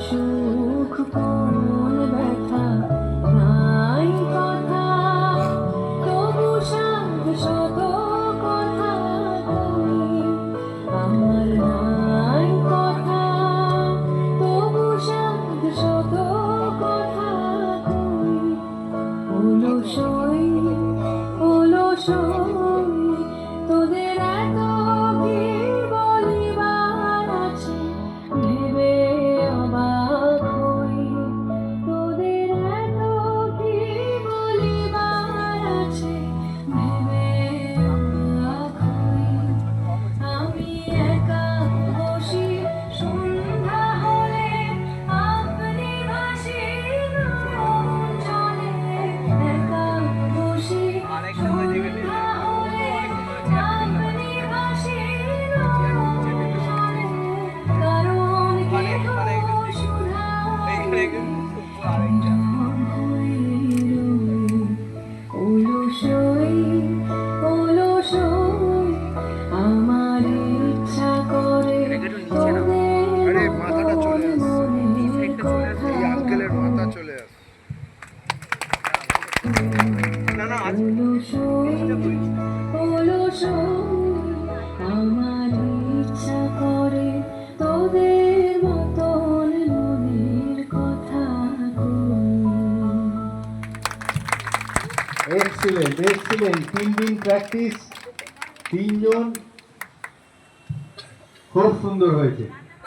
সুখ কোন ব্যথা নাই কথা তবু সাধ শত কথা কই আমার নাই কথা তবু সাধ শত কথা কই অলসই তোদের এত কি বলিবার আছে ভেবে অবাক হই তোদের এত কি বলিবার আছে ভেবে অবাক হই আমি একা বসি সন্ধ্যা হলে আপনি ভাসি চলে একা বসি সন্ধ্যা হলে আপনি ভাসি কারণ কেহ সুধা অলসই আমার ইচ্ছা করে আরে মাথাটা চলে আসছে এই আঙ্কেলের মাথা চলে আসছে অলসই আমার ইচ্ছা করে তোদের মতন মনের কথা এক্সিলেন্ট 3 দিন প্র্যাকটিস 3 জন খুব সুন্দর হয়েছে।